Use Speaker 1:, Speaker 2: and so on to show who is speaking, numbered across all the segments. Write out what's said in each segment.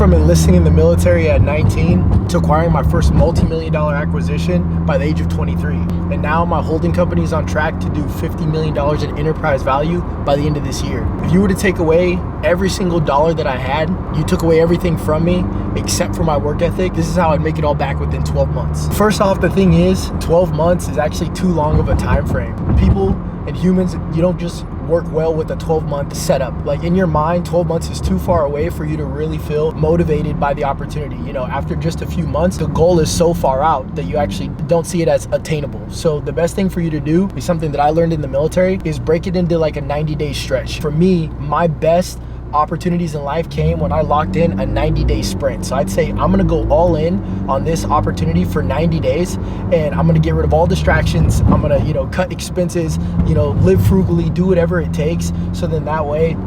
Speaker 1: from enlisting in the military at 19 to acquiring my first multi-million-dollar acquisition by the age of 23. And now my holding company is on track to do $50 million in enterprise value by the end of this year. If you were to take away every single dollar that I had, you took away everything from me except for my work ethic, this is how I'd make it all back within 12 months. First off, the thing is, 12 months is actually too long of a time frame. People and humans, you don't just work well with a 12-month setup. Like in your mind, 12 months is too far away for you to really feel motivated by the opportunity. You know, after just a few months, the goal is so far out that you actually don't see it as attainable. So the best thing for you to do is something that I learned in the military is break it into like a 90-day stretch. For me, my best opportunities in life came when I locked in a 90-day sprint. So I'd say I'm gonna go all in on this opportunity for 90 days and I'm gonna get rid of all distractions. I'm gonna, cut expenses, live frugally, do whatever it takes. So then that way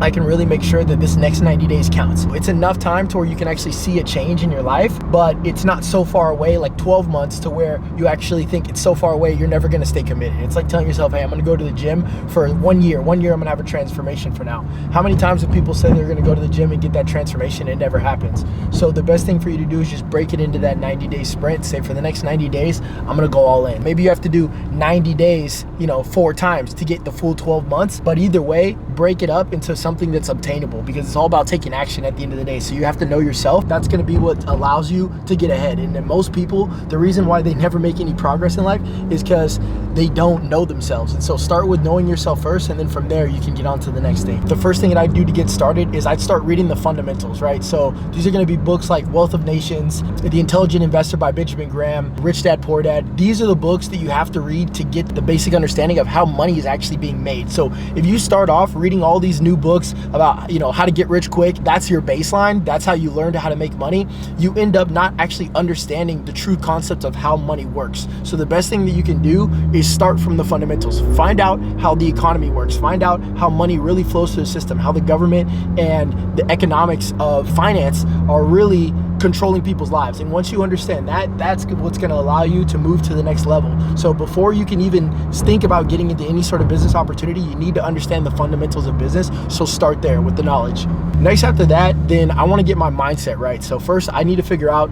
Speaker 1: I can really make sure that this next 90 days counts. It's enough time to where you can actually see a change in your life, but it's not so far away like 12 months to where you actually think it's so far away you're never gonna stay committed. It's like telling yourself, hey, I'm gonna go to the gym for 1 year. 1 year I'm gonna have a transformation for now. How many times have people said they're gonna go to the gym and get that transformation? It never happens. So the best thing for you to do is just break it into that 90-day sprint. Say for the next 90 days, I'm gonna go all in. Maybe you have to do 90 days, 4 times to get the full 12 months, but either way, break it up into something that's obtainable, because it's all about taking action at the end of the day. So you have to know yourself. That's going to be what allows you to get ahead. And then most people, the reason why they never make any progress in life is because they don't know themselves. And so start with knowing yourself first, and then from there you can get on to the next thing. The first thing that I'd do to get started is I'd start reading the fundamentals, right? So these are going to be books like Wealth of Nations, The Intelligent Investor by Benjamin Graham, Rich Dad Poor Dad. These are the books that you have to read to get the basic understanding of how money is actually being made. So if you start off reading all these new books about how to get rich quick, that's your baseline, that's how you learn how to make money, you end up not actually understanding the true concept of how money works. So the best thing that you can do is start from the fundamentals. Find out how the economy works, find out how money really flows through the system, how the government and the economics of finance are really controlling people's lives. And once you understand that, that's what's going to allow you to move to the next level. So before you can even think about getting into any sort of business opportunity, you need to understand the fundamentals of business. So start there with the knowledge. Next after that, then I want to get my mindset right. So first I need to figure out,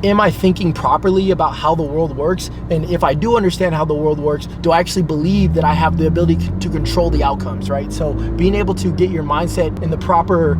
Speaker 1: am I thinking properly about how the world works? And if I do understand how the world works, do I actually believe that I have the ability to control the outcomes, right? So being able to get your mindset in the proper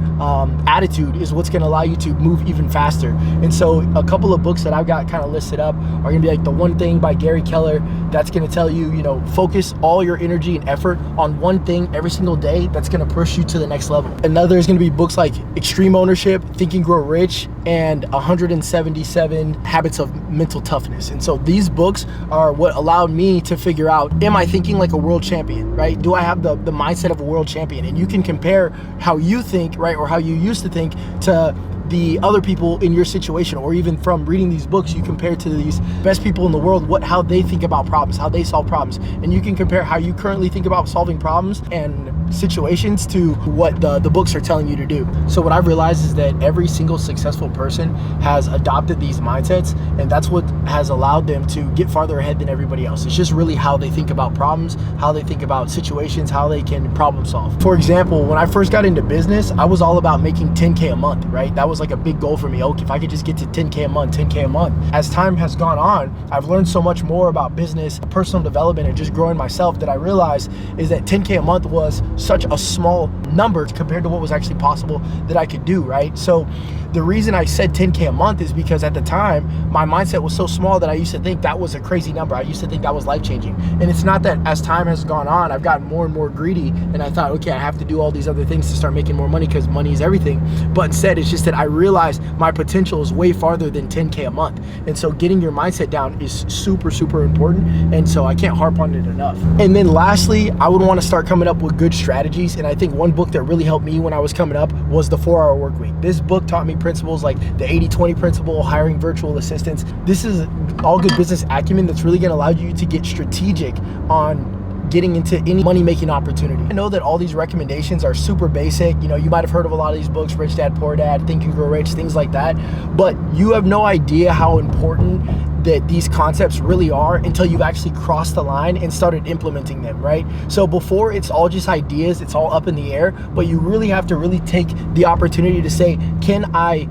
Speaker 1: attitude is what's going to allow you to move even faster. And so a couple of books that I've got kind of listed up are going to be like The One Thing by Gary Keller. That's going to tell you, focus all your energy and effort on one thing every single day that's going to push you to the next level. Another is going to be books like Extreme Ownership, Think and Grow Rich, and 177 Habits of Mental Toughness. And so these books are what allowed me to figure out, am I thinking like a world champion, right? Do I have the mindset of a world champion? And you can compare how you think, right, or how you used to think to the other people in your situation, or even from reading these books, you compare to these best people in the world, how they think about problems, how they solve problems. And you can compare how you currently think about solving problems and situations to what the books are telling you to do. So what I've realized is that every single successful person has adopted these mindsets, and that's what has allowed them to get farther ahead than everybody else. It's just really how they think about problems, how they think about situations, how they can problem solve. For example, when I first got into business, I was all about making 10K a month, right? That was like a big goal for me. Okay, if I could just get to 10K a month. As time has gone on, I've learned so much more about business, personal development, and just growing myself that I realized is that 10K a month was such a small number compared to what was actually possible that I could do, right? So the reason I said 10K a month is because at the time, my mindset was so small that I used to think that was a crazy number. I used to think that was life-changing. And it's not that as time has gone on, I've gotten more and more greedy, and I thought, okay, I have to do all these other things to start making more money because money is everything. But instead, it's just that I realized my potential is way farther than 10K a month. And so getting your mindset down is super, super important. And so I can't harp on it enough. And then lastly, I would want to start coming up with good strategies. And I think one book that really helped me when I was coming up was The 4-Hour Workweek. This book taught me principles like the 80-20 principle, hiring virtual assistants. This is all good business acumen that's really going to allow you to get strategic on getting into any money-making opportunity. I know that all these recommendations are super basic. You might have heard of a lot of these books, Rich Dad Poor Dad, Think and Grow Rich, things like that. But you have no idea how important that these concepts really are until you've actually crossed the line and started implementing them, right? So before, it's all just ideas, it's all up in the air, but you really have to really take the opportunity to say, can I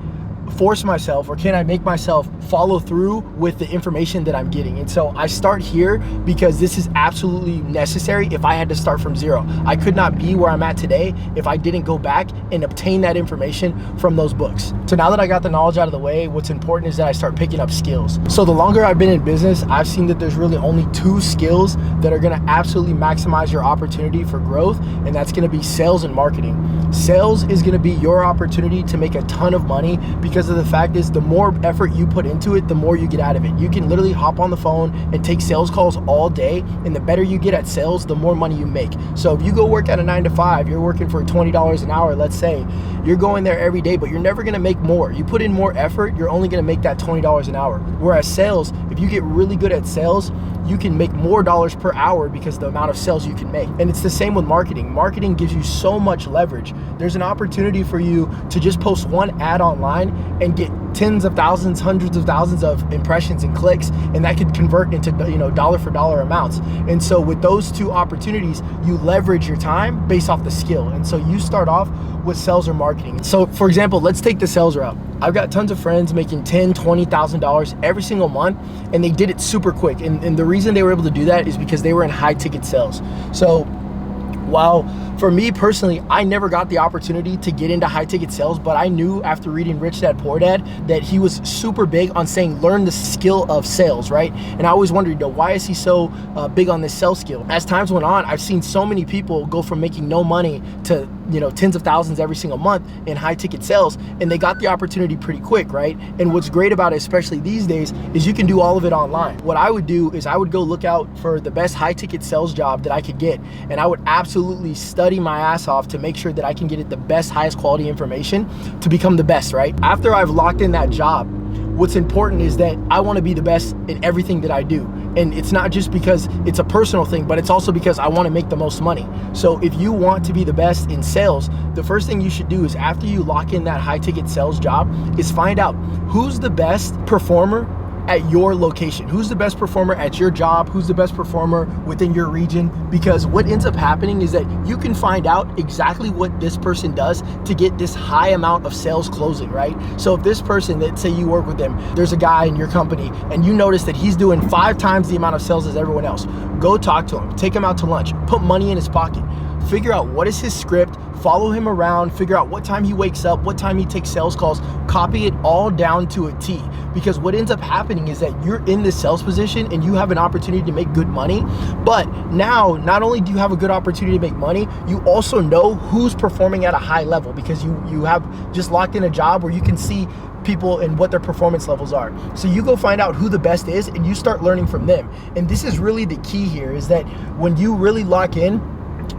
Speaker 1: force myself, or can I make myself follow through with the information that I'm getting? And so I start here because this is absolutely necessary. If I had to start from zero, I could not be where I'm at today if I didn't go back and obtain that information from those books. So now that I got the knowledge out of the way, what's important is that I start picking up skills. So the longer I've been in business, I've seen that there's really only 2 skills that are gonna absolutely maximize your opportunity for growth, and that's gonna be sales and marketing. Sales is gonna be your opportunity to make a ton of money, because of the fact is, the more effort you put into it, the more you get out of it. You can literally hop on the phone and take sales calls all day, and the better you get at sales, the more money you make. So if you go work at a 9 to 5, you're working for $20 an hour, let's say, you're going there every day, but you're never gonna make more. You put in more effort, you're only gonna make that $20 an hour. Whereas sales, if you get really good at sales, you can make more dollars per hour because of the amount of sales you can make. And it's the same with marketing. Marketing gives you so much leverage. There's an opportunity for you to just post one ad online and get tens of thousands, hundreds of thousands of impressions and clicks, and that could convert into, dollar for dollar amounts. And so with those 2 opportunities, you leverage your time based off the skill. And so you start off with sales or marketing. So for example, let's take the sales route. I've got tons of friends making $10,000, $20,000 every single month, and they did it super quick. And the reason they were able to do that is because they were in high ticket sales. So while for me personally, I never got the opportunity to get into high ticket sales, but I knew after reading Rich Dad Poor Dad that he was super big on saying, learn the skill of sales, right? And I always wondered, why is he so big on this sales skill? As times went on, I've seen so many people go from making no money to tens of thousands every single month in high ticket sales, and they got the opportunity pretty quick, right? And what's great about it, especially these days, is you can do all of it online. What I would do is I would go look out for the best high ticket sales job that I could get, and I would absolutely study my ass off to make sure that I can get it the best, highest quality information to become the best, right? After I've locked in that job, what's important is that I want to be the best in everything that I do. And it's not just because it's a personal thing, but it's also because I want to make the most money. So if you want to be the best in sales, the first thing you should do is, after you lock in that high ticket sales job, is find out who's the best performer at your location. Who's the best performer at your job? Who's the best performer within your region? Because what ends up happening is that you can find out exactly what this person does to get this high amount of sales closing, right? So if this person, that say you work with them, there's a guy in your company and you notice that he's doing 5 times the amount of sales as everyone else, go talk to him, take him out to lunch, put money in his pocket, figure out what is his script, follow him around, figure out what time he wakes up, what time he takes sales calls, copy it all down to a T. Because what ends up happening is that you're in this sales position and you have an opportunity to make good money, but now not only do you have a good opportunity to make money, you also know who's performing at a high level, because you have just locked in a job where you can see people and what their performance levels are. So you go find out who the best is and you start learning from them. And this is really the key here, is that when you really lock in,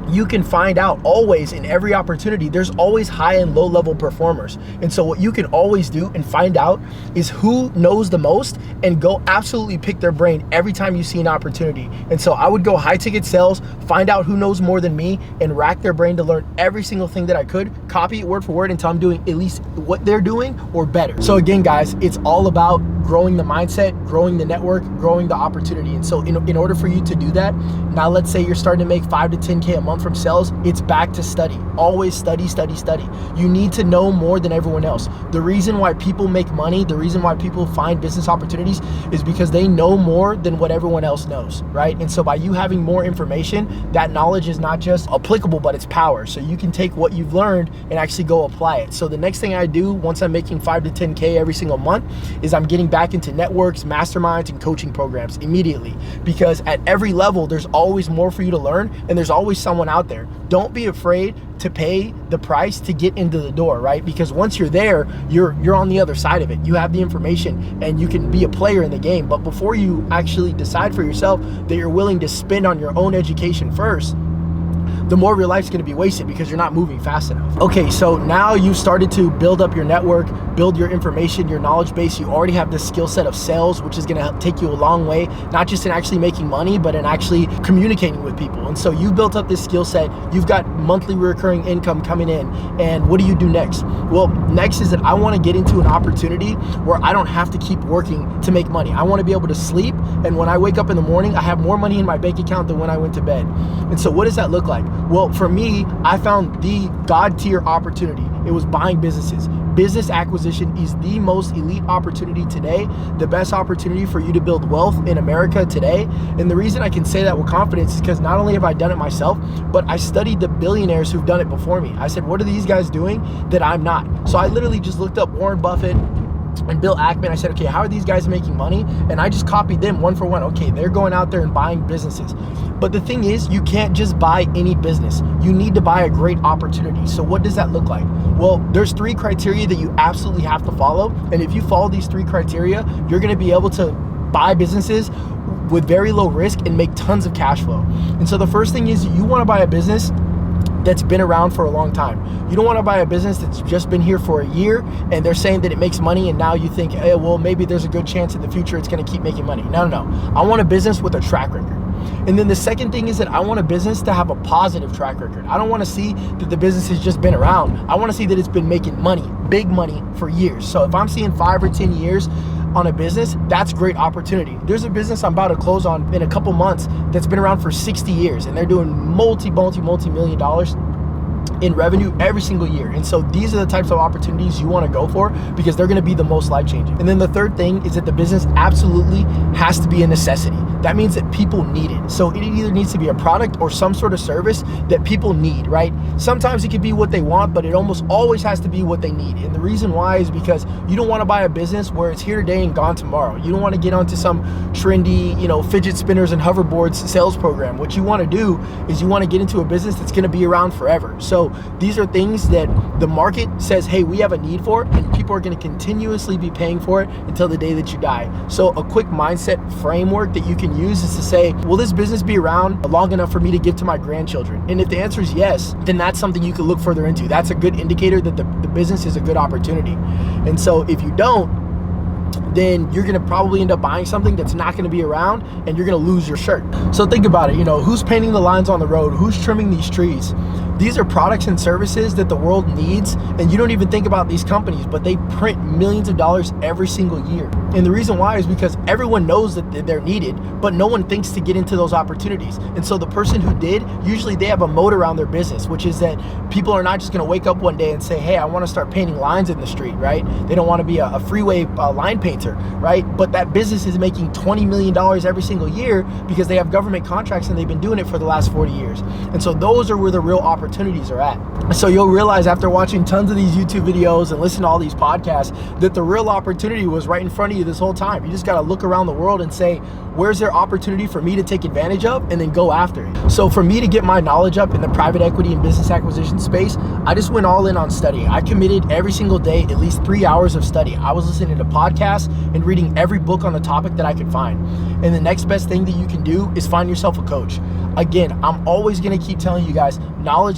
Speaker 1: you can find out always, in every opportunity, there's always high and low level performers. And so what you can always do and find out is who knows the most, and go absolutely pick their brain every time you see an opportunity. And so I would go high ticket sales, find out who knows more than me, and rack their brain to learn every single thing that I could, copy it word for word until I'm doing at least what they're doing or better. So again, guys, it's all about growing the mindset, growing the network, growing the opportunity. And so in order for you to do that, now let's say you're starting to make 5 to 10K a month from sales, it's back to study. Always study, study, study. You need to know more than everyone else. The reason why people make money, the reason why people find business opportunities, is because they know more than what everyone else knows, right? And so by you having more information, that knowledge is not just applicable, but it's power. So you can take what you've learned and actually go apply it. So the next thing I do once I'm making 5 to 10K every single month is I'm getting back into networks, masterminds, and coaching programs immediately, because at every level, there's always more for you to learn, and there's always someone out there. Don't be afraid to pay the price to get into the door, right? Because once you're there, you're on the other side of it. You have the information and you can be a player in the game. But before you actually decide for yourself that you're willing to spend on your own education first, the more of your life's gonna be wasted because you're not moving fast enough. Okay, so now you've started to build up your network, build your information, your knowledge base. You already have this skill set of sales, which is gonna help take you a long way, not just in actually making money, but in actually communicating with people. And so you built up this skill set, you've got monthly recurring income coming in, and what do you do next? Well, next is that I wanna get into an opportunity where I don't have to keep working to make money. I wanna be able to sleep, and when I wake up in the morning, I have more money in my bank account than when I went to bed. And so what does that look like? Well, for me, I found the God tier opportunity. It was buying businesses. Business acquisition is the most elite opportunity today, the best opportunity for you to build wealth in America today. And the reason I can say that with confidence is because not only have I done it myself, but I studied the billionaires who've done it before me. I said, what are these guys doing that I'm not? So I literally just looked up Warren Buffett and Bill Ackman. I said, okay, how are these guys making money? And I just copied them one for one. Okay, they're going out there and buying businesses. But the thing is, you can't just buy any business. You need to buy a great opportunity. So what does that look like? Well, there's 3 criteria that you absolutely have to follow. And if you follow these 3 criteria, you're gonna be able to buy businesses with very low risk and make tons of cash flow. And so the first thing is you wanna buy a business that's been around for a long time. You don't want to buy a business that's just been here for a year and they're saying that it makes money and now you think, hey, well, maybe there's a good chance in the future it's going to keep making money. No. I want a business with a track record. And then the second thing is that I want a business to have a positive track record. I don't want to see that the business has just been around. I want to see that it's been making money, big money for years. So if I'm seeing 5 or 10 years on a business, that's great opportunity. There's a business I'm about to close on in a couple months that's been around for 60 years and they're doing multi-million dollars in revenue every single year. And so these are the types of opportunities you want to go for because they're going to be the most life-changing. And then the third thing is that the business absolutely has to be a necessity. That means that people need it. So it either needs to be a product or some sort of service that people need, right? Sometimes it could be what they want, but it almost always has to be what they need. And the reason why is because you don't want to buy a business where it's here today and gone tomorrow. You don't want to get onto some trendy, fidget spinners and hoverboards sales program. What you want to do is you want to get into a business that's going to be around forever. So these are things that the market says, hey, we have a need for, and people are going to continuously be paying for it until the day that you die. So a quick mindset framework that you can use is to say, will this business be around long enough for me to give to my grandchildren? And if the answer is yes, then that's something you can look further into. That's a good indicator that the business is a good opportunity. And so if you don't, then you're gonna probably end up buying something that's not gonna be around and you're gonna lose your shirt. So think about it, who's painting the lines on the road? Who's trimming these trees? These are products and services that the world needs, and you don't even think about these companies, but they print millions of dollars every single year. And the reason why is because everyone knows that they're needed, but no one thinks to get into those opportunities. And so the person who did, usually they have a moat around their business, which is that people are not just gonna wake up one day and say, hey, I wanna start painting lines in the street, right? They don't wanna be a freeway line painter, right? But that business is making $20 million every single year because they have government contracts and they've been doing it for the last 40 years. And so those are where the real opportunities are at. So you'll realize after watching tons of these YouTube videos and listen to all these podcasts that the real opportunity was right in front of you this whole time. You just gotta look around the world and say, where's there opportunity for me to take advantage of, and then go after it. So for me to get my knowledge up in the private equity and business acquisition space, I just went all in on studying. I committed every single day at least 3 hours of study. I was listening to podcasts and reading every book on the topic that I could find. And the next best thing that you can do is find yourself a coach. Again, I'm always gonna keep telling you guys, knowledge,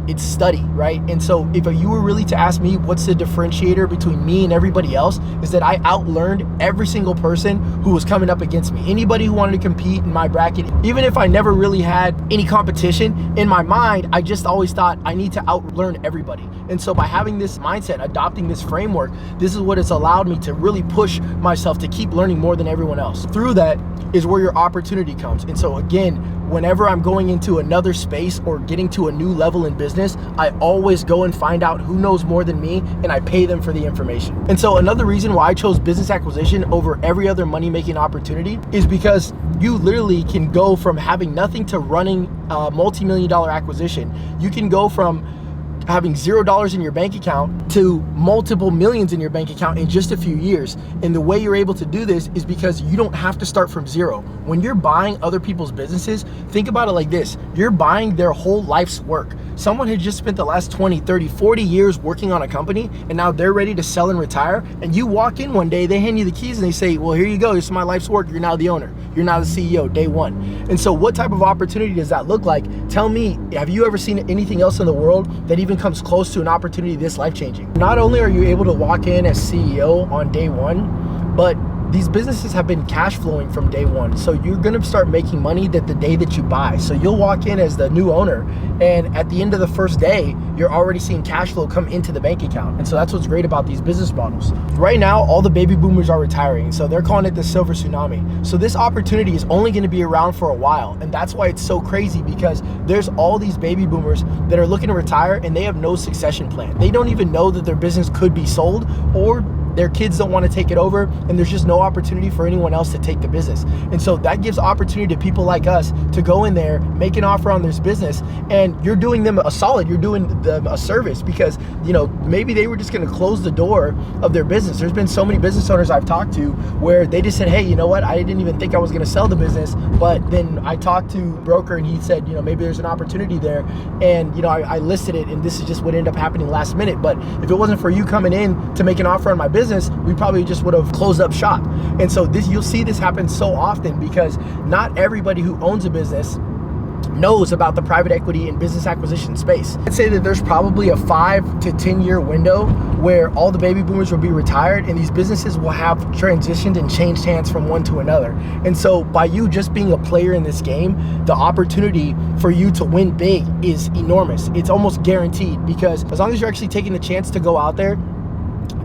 Speaker 1: it's study, right? And so if you were really to ask me what's the differentiator between me and everybody else, is that I outlearned every single person who was coming up against me. Anybody who wanted to compete in my bracket, even if I never really had any competition, in my mind, I just always thought I need to outlearn everybody. And so by having this mindset, adopting this framework, this is what has allowed me to really push myself to keep learning more than everyone else. Through that is where your opportunity comes. And so again, whenever I'm going into another space or getting to a new level in business, I always go and find out who knows more than me, and I pay them for the information. And so another reason why I chose business acquisition over every other money-making opportunity is because you literally can go from having nothing to running a multi-million-dollar acquisition. You can go from having $0 in your bank account to multiple millions in your bank account in just a few years. And the way you're able to do this is because you don't have to start from zero. When you're buying other people's businesses, think about it like this. You're buying their whole life's work. Someone had just spent the last 20, 30, 40 years working on a company, and now they're ready to sell and retire. And you walk in one day, they hand you the keys and they say, well, here you go. This is my life's work. You're now the owner. You're now the CEO, day one. And so what type of opportunity does that look like? Tell me, have you ever seen anything else in the world that even comes close to an opportunity this life-changing? Not only are you able to walk in as CEO on day one, but these businesses have been cash flowing from day one. So you're gonna start making money the day that you buy. So you'll walk in as the new owner, and at the end of the first day, you're already seeing cash flow come into the bank account. And so that's what's great about these business models. Right now, all the baby boomers are retiring. So they're calling it the silver tsunami. So this opportunity is only gonna be around for a while. And that's why it's so crazy, because there's all these baby boomers that are looking to retire and they have no succession plan. They don't even know that their business could be sold, or their kids don't want to take it over, and there's just no opportunity for anyone else to take the business. And so that gives opportunity to people like us to go in there, make an offer on this business, and you're doing them a solid, you're doing them a service, because maybe they were just going to close the door of their business. There's been so many business owners I've talked to where they just said, hey, you know what, I didn't even think I was going to sell the business, but then I talked to a broker and he said, maybe there's an opportunity there, and I listed it, and this is just what ended up happening last minute. But if it wasn't for you coming in to make an offer on my business, we probably just would have closed up shop. And so you'll see this happen so often, because not everybody who owns a business knows about the private equity and business acquisition space. I'd say that there's probably a 5 to 10 year window where all the baby boomers will be retired and these businesses will have transitioned and changed hands from one to another. And so by you just being a player in this game, the opportunity for you to win big is enormous. It's almost guaranteed, because as long as you're actually taking the chance to go out there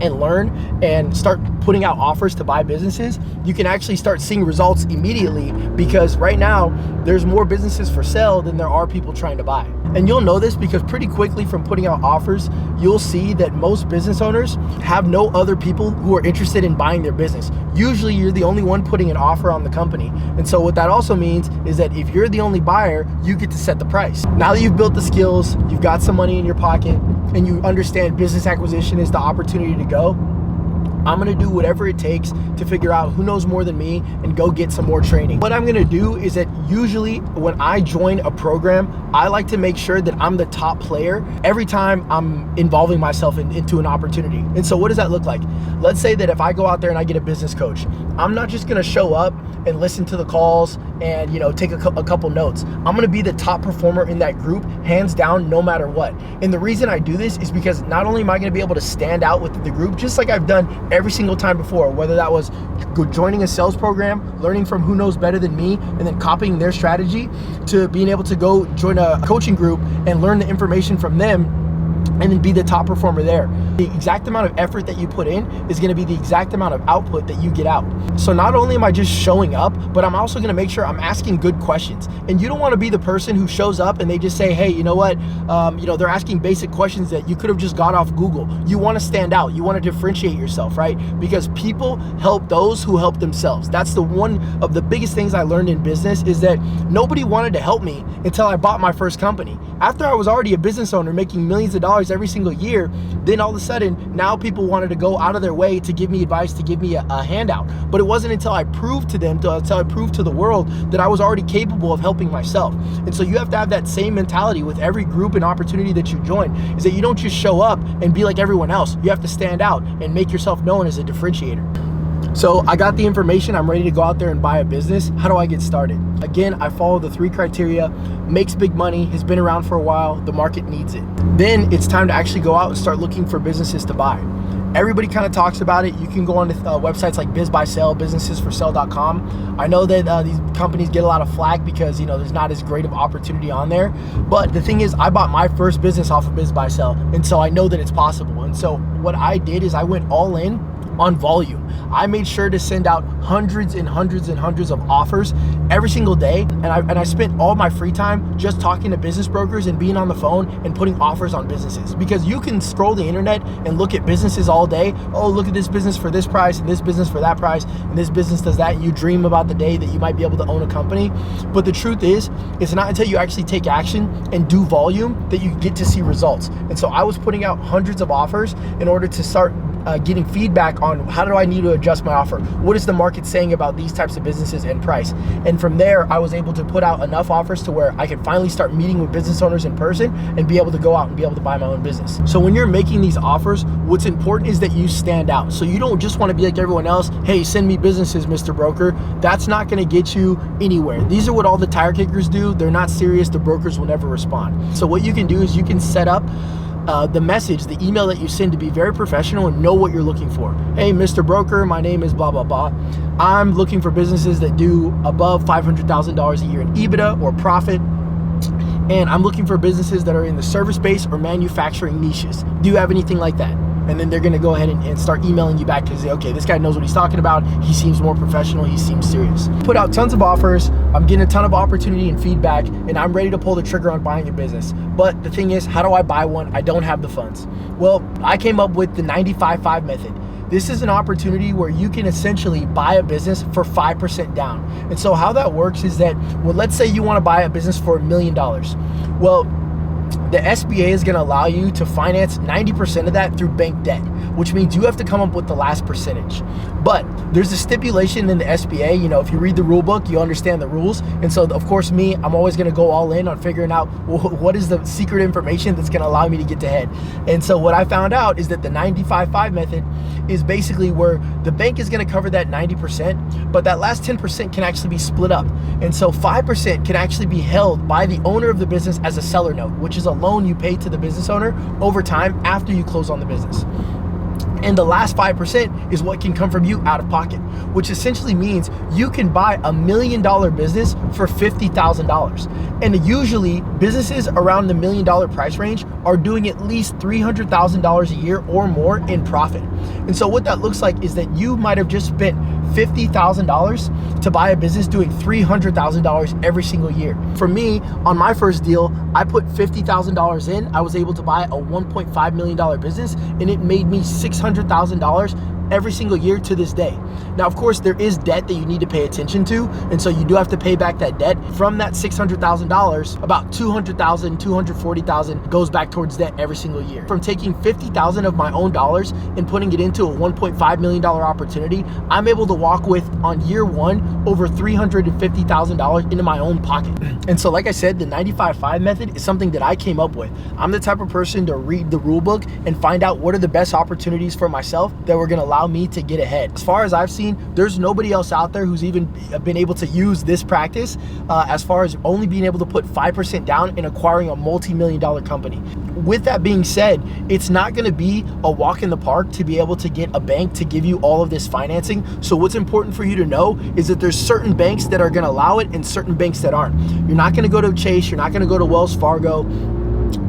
Speaker 1: and learn and start putting out offers to buy businesses, you can actually start seeing results immediately, because right now there's more businesses for sale than there are people trying to buy. And you'll know this because pretty quickly from putting out offers, you'll see that most business owners have no other people who are interested in buying their business. Usually you're the only one putting an offer on the company. And so what that also means is that if you're the only buyer, you get to set the price. Now that you've built the skills, you've got some money in your pocket, and you understand business acquisition is the opportunity to go, I'm gonna do whatever it takes to figure out who knows more than me and go get some more training. What I'm gonna do is that usually when I join a program, I like to make sure that I'm the top player every time I'm involving myself into an opportunity. And so what does that look like? Let's say that if I go out there and I get a business coach, I'm not just gonna show up and listen to the calls and take a couple notes. I'm gonna be the top performer in that group, hands down, no matter what. And the reason I do this is because not only am I gonna be able to stand out with the group, just like I've done every single time before, whether that was joining a sales program, learning from who knows better than me, and then copying their strategy, to being able to go join a coaching group and learn the information from them and then be the top performer there. The exact amount of effort that you put in is gonna be the exact amount of output that you get out. So not only am I just showing up, but I'm also gonna make sure I'm asking good questions. And you don't wanna be the person who shows up and they just say, hey, you know what, they're asking basic questions that you could have just got off Google. You wanna stand out, you wanna differentiate yourself, right? Because people help those who help themselves. That's the one of the biggest things I learned in business, is that nobody wanted to help me until I bought my first company. After I was already a business owner making millions of dollars every single year, then all of a sudden, now people wanted to go out of their way to give me advice, to give me a handout. But it wasn't until I proved to them, until I proved to the world that I was already capable of helping myself. And so you have to have that same mentality with every group and opportunity that you join, is that you don't just show up and be like everyone else. You have to stand out and make yourself known as a differentiator. So I got the information, I'm ready to go out there and buy a business. How do I get started? Again, I follow the 3 criteria: makes big money, has been around for a while, the market needs it. Then it's time to actually go out and start looking for businesses to buy. Everybody kind of talks about it. You can go on to websites like BizBuySell, businessesforsale.com. I know that these companies get a lot of flack because there's not as great of opportunity on there. But the thing is, I bought my first business off of BizBuySell, and so I know that it's possible. And so what I did is I went all in on volume. I made sure to send out hundreds and hundreds and hundreds of offers every single day. And I spent all my free time just talking to business brokers and being on the phone and putting offers on businesses. Because you can scroll the internet and look at businesses all day. Oh, look at this business for this price and this business for that price and this business does that. You dream about the day that you might be able to own a company. But the truth is, it's not until you actually take action and do volume that you get to see results. And so I was putting out hundreds of offers in order to start getting feedback on how do I need to adjust my offer? What is the market saying about these types of businesses and price? And from there, I was able to put out enough offers to where I could finally start meeting with business owners in person and be able to go out and be able to buy my own business. So when you're making these offers, what's important is that you stand out. So you don't just want to be like everyone else. Hey, send me businesses, Mr. Broker. That's not going to get you anywhere. These are what all the tire kickers do. They're not serious. The brokers will never respond. So what you can do is you can set up the message, the email that you send to be very professional and know what you're looking for. Hey, Mr. Broker, my name is blah, blah, blah. I'm looking for businesses that do above $500,000 a year in EBITDA or profit. And I'm looking for businesses that are in the service-based or manufacturing niches. Do you have anything like that? And then they're gonna go ahead and start emailing you back to say, okay, this guy knows what he's talking about. He seems more professional, he seems serious. Put out tons of offers, I'm getting a ton of opportunity and feedback, and I'm ready to pull the trigger on buying a business. But the thing is, how do I buy one? I don't have the funds. Well, I came up with the 95-5 method. This is an opportunity where you can essentially buy a business for 5% down. And so how that works is that, well, let's say you wanna buy a business for $1 million. Well, the SBA is going to allow you to finance 90% of that through bank debt, which means you have to come up with the last percentage. But there's a stipulation in the SBA, you know, if you read the rule book, you understand the rules. And so of course me, I'm always going to go all in on figuring out, well, what is the secret information that's going to allow me to get ahead. And so what I found out is that the 95-5 method is basically where the bank is going to cover that 90%, but that last 10% can actually be split up. And so 5% can actually be held by the owner of the business as a seller note, which is a loan you pay to the business owner over time after you close on the business. And the last 5% is what can come from you out of pocket, which essentially means you can buy $1 million business for $50,000. And usually businesses around the $1 million price range are doing at least $300,000 a year or more in profit. And so what that looks like is that you might have just spent $50,000 to buy a business doing $300,000 every single year. For me, on my first deal, I put $50,000 in. I was able to buy a $1.5 million business, and it made me $600,000 every single year to this day. Now, of course, there is debt that you need to pay attention to, and so you do have to pay back that debt. From that $600,000, about $200,000, $240,000 goes back towards debt every single year. From taking $50,000 of my own dollars and putting it into a $1.5 million opportunity, I'm able to walk with, on year one, over $350,000 into my own pocket. And so, like I said, the 95-5 method is something that I came up with. I'm the type of person to read the rule book and find out what are the best opportunities for myself that were gonna allow me to get ahead. As far as I've seen, there's nobody else out there who's even been able to use this practice as far as only being able to put 5% down and acquiring a multi-million-dollar company. With that being said, it's not gonna be a walk in the park to be able to get a bank to give you all of this financing. So what's important for you to know is that there's certain banks that are gonna allow it and certain banks that aren't. You're not gonna go to Chase, you're not gonna go to Wells Fargo,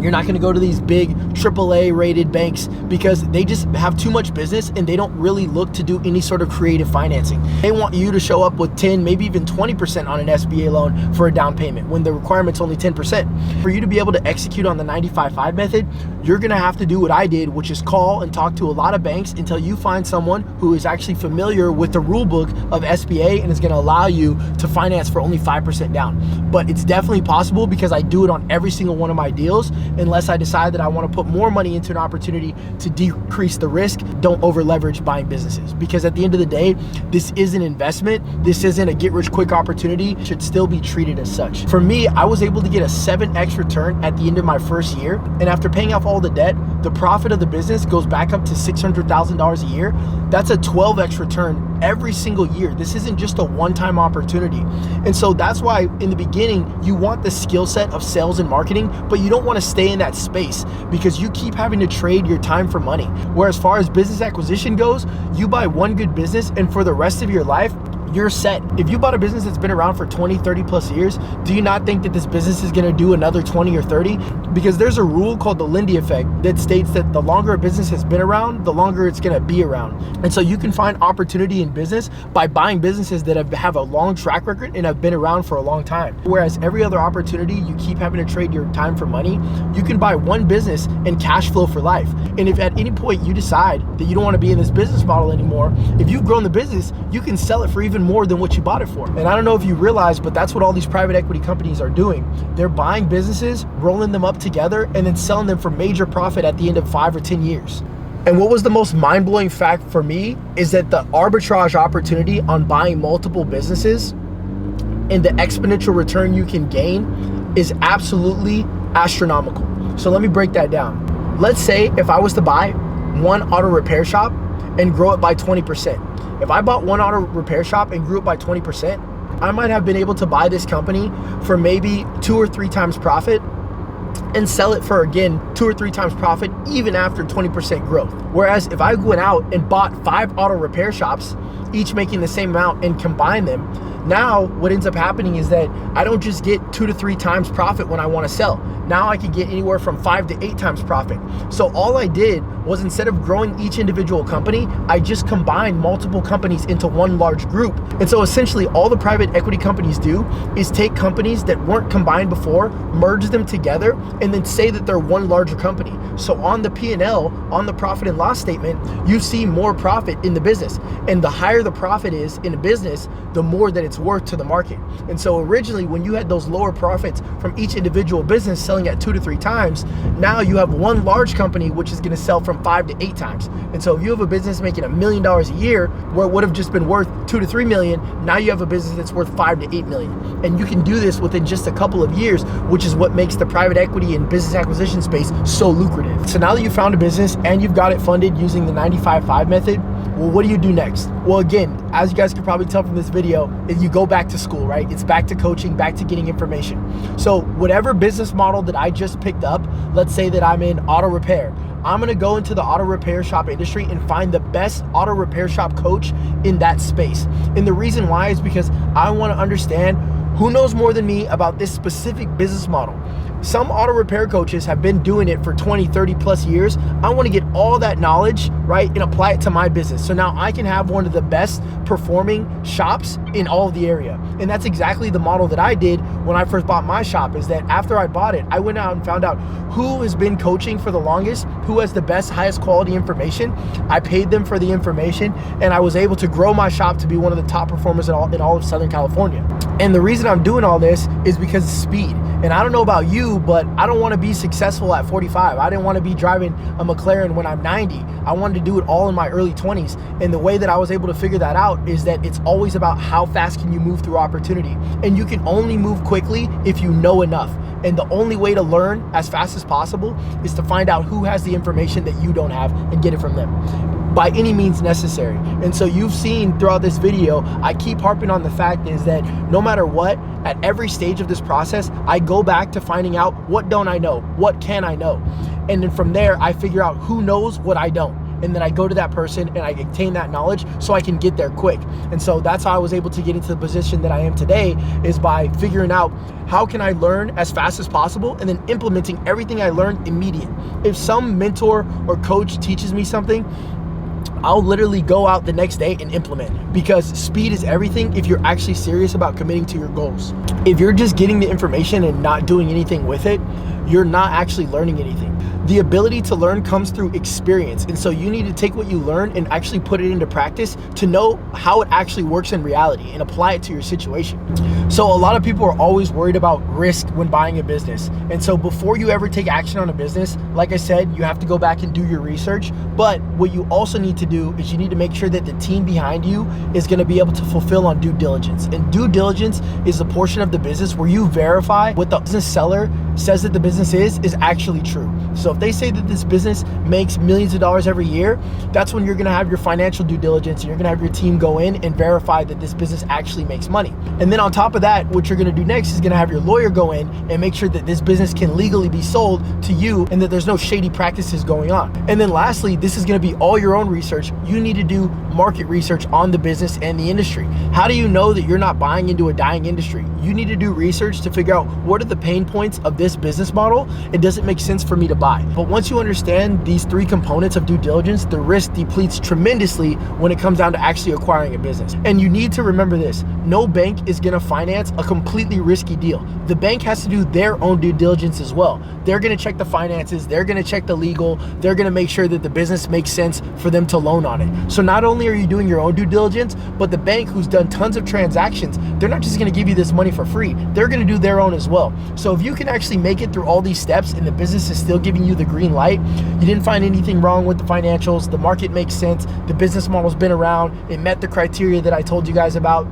Speaker 1: you're not gonna go to these big AAA rated banks because they just have too much business and they don't really look to do any sort of creative financing. They want you to show up with 10, maybe even 20% on an SBA loan for a down payment when the requirement's only 10%. For you to be able to execute on the 95-5 method, you're gonna have to do what I did, which is call and talk to a lot of banks until you find someone who is actually familiar with the rule book of SBA and is gonna allow you to finance for only 5% down. But it's definitely possible because I do it on every single one of my deals, unless I decide that I want to put more money into an opportunity to decrease the risk. Don't over leverage buying businesses, because at the end of the day, this is an investment. This isn't a get rich quick opportunity. It should still be treated as such. For me, I was able to get a 7x return at the end of my first year. And after paying off all the debt, the profit of the business goes back up to $600,000 a year. That's a 12x return every single year. This isn't just a one-time opportunity. And so that's why in the beginning, you want the skill set of sales and marketing, but you don't want to stay in that space because you keep having to trade your time for money. Where as far as business acquisition goes, you buy one good business and for the rest of your life, you're set. If you bought a business that's been around for 20, 30 plus years, do you not think that this business is gonna do another 20 or 30? Because there's a rule called the Lindy effect that states that the longer a business has been around, the longer it's gonna be around. And so you can find opportunity in business by buying businesses that have a long track record and have been around for a long time. Whereas every other opportunity, you keep having to trade your time for money. You can buy one business and cash flow for life. And if at any point you decide that you don't wanna be in this business model anymore, if you've grown the business, you can sell it for even more than what you bought it for. And I don't know if you realize, but that's what all these private equity companies are doing. They're buying businesses, rolling them up together, and then selling them for major profit at the end of 5 or 10 years. And what was the most mind-blowing fact for me is that the arbitrage opportunity on buying multiple businesses and the exponential return you can gain is absolutely astronomical. So let me break that down. Let's say if I was to buy one auto repair shop and grow it by 20%. If I bought one auto repair shop and grew it by 20%, I might have been able to buy this company for maybe 2 or 3 times profit and sell it for, again, 2 or 3 times profit even after 20% growth. Whereas if I went out and bought 5 auto repair shops, each making the same amount, and combine them, now what ends up happening is that I don't just get 2 to 3 times profit when I want to sell. Now I could get anywhere from 5 to 8 times profit. So all I did was, instead of growing each individual company, I just combined multiple companies into one large group. And so essentially all the private equity companies do is take companies that weren't combined before, merge them together, and then say that they're one larger company. So on the P&L, on the profit and loss statement, you see more profit in the business. And the higher the profit is in a business, the more that it's worth to the market. And so originally, when you had those lower profits from each individual business selling at 2 to 3 times, now you have one large company which is gonna sell from 5 to 8 times. And so if you have a business making $1 million a year, where it would have just been worth 2 to 3 million, now you have a business that's worth 5 to 8 million. And you can do this within just a couple of years, which is what makes the private equity and business acquisition space so lucrative. So now that you found a business and you've got it funded using the 95-5 method, well, what do you do next? Well, again, as you guys can probably tell from this video, is you go back to school, right? It's back to coaching, back to getting information. So whatever business model that I just picked up, let's say that I'm in auto repair, I'm gonna go into the auto repair shop industry and find the best auto repair shop coach in that space. And the reason why is because I wanna understand who knows more than me about this specific business model. Some auto repair coaches have been doing it for 20, 30 plus years. I want to get all that knowledge, right, and apply it to my business. So now I can have one of the best performing shops in all of the area. And that's exactly the model that I did when I first bought my shop, is that after I bought it, I went out and found out who has been coaching for the longest, who has the best, highest quality information. I paid them for the information, and I was able to grow my shop to be one of the top performers in all of Southern California. And the reason I'm doing all this is because of speed. And I don't know about you, but I don't want to be successful at 45. I didn't want to be driving a McLaren when I'm 90. I wanted to do it all in my early 20s. And the way that I was able to figure that out is that it's always about how fast can you move through opportunity. And you can only move quickly if you know enough. And the only way to learn as fast as possible is to find out who has the information that you don't have and get it from them, by any means necessary. And so you've seen throughout this video, I keep harping on the fact is that no matter what, at every stage of this process, I go back to finding out what don't I know, what can I know? And then from there, I figure out who knows what I don't. And then I go to that person and I obtain that knowledge so I can get there quick. And so that's how I was able to get into the position that I am today, is by figuring out how can I learn as fast as possible and then implementing everything I learned immediate. If some mentor or coach teaches me something, I'll literally go out the next day and implement, because speed is everything if you're actually serious about committing to your goals. If you're just getting the information and not doing anything with it, you're not actually learning anything. The ability to learn comes through experience. And so you need to take what you learn and actually put it into practice to know how it actually works in reality and apply it to your situation. So a lot of people are always worried about risk when buying a business. And so before you ever take action on a business, like I said, you have to go back and do your research. But what you also need to do is you need to make sure that the team behind you is going to be able to fulfill on due diligence. And due diligence is the portion of the business where you verify what the business seller says that the business is actually true. So if they say that this business makes millions of dollars every year, that's when you're gonna have your financial due diligence and you're gonna have your team go in and verify that this business actually makes money. And then on top of that, what you're gonna do next is gonna have your lawyer go in and make sure that this business can legally be sold to you and that there's no shady practices going on. And then lastly, this is gonna be all your own research. You need to do market research on the business and the industry. How do you know that you're not buying into a dying industry? You need to do research to figure out what are the pain points of this business model. It doesn't make sense for me to buy. But once you understand these three components of due diligence, the risk depletes tremendously when it comes down to actually acquiring a business. And you need to remember this, no bank is gonna finance a completely risky deal. The bank has to do their own due diligence as well. They're gonna check the finances, they're gonna check the legal, they're gonna make sure that the business makes sense for them to loan on it. So not only are you doing your own due diligence, but the bank who's done tons of transactions, they're not just gonna give you this money for free, they're gonna do their own as well. So if you can actually make it through all these steps and the business is still giving you the green light, you didn't find anything wrong with the financials, the market makes sense, the business model's been around, it met the criteria that I told you guys about,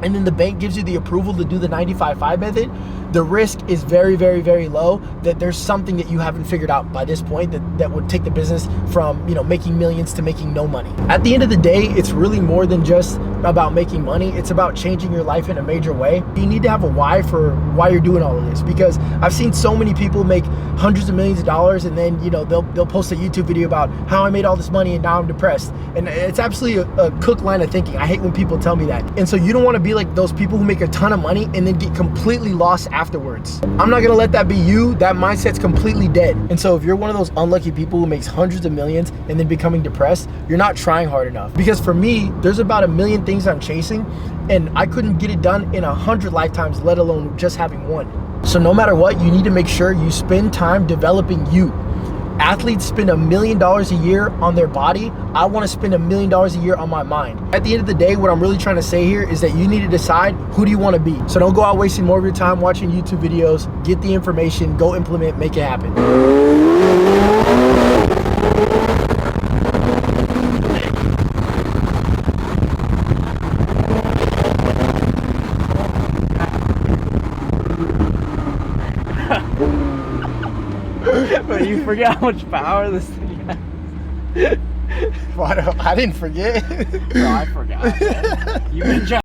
Speaker 1: and then the bank gives you the approval to do the 95-5 method, the risk is very, very, very low that there's something that you haven't figured out by this point that would take the business from, you know, making millions to making no money. At the end of the day, it's really more than just about making money. It's about changing your life in a major way. You need to have a why for why you're doing all of this, because I've seen so many people make hundreds of millions of dollars and then, you know, they'll post a YouTube video about how I made all this money and now I'm depressed. And it's absolutely a cooked line of thinking. I hate when people tell me that. And so you don't want to be like those people who make a ton of money and then get completely lost afterwards. I'm not gonna let that be you. That mindset's completely dead. And so if you're one of those unlucky people who makes hundreds of millions and then becoming depressed, you're not trying hard enough. Because for me, there's about 1 million things I'm chasing and I couldn't get it done in 100 lifetimes, let alone just having one. So no matter what, you need to make sure you spend time developing you. Athletes spend $1 million a year on their body. I want to spend $1 million a year on my mind. At the end of the day, what I'm really trying to say here is that you need to decide who do you want to be. So don't go out wasting more of your time watching YouTube videos. Get the information, go implement, make it happen.
Speaker 2: But you forget how much power this thing has.
Speaker 1: Well, I didn't forget.
Speaker 2: No, I forgot. You've been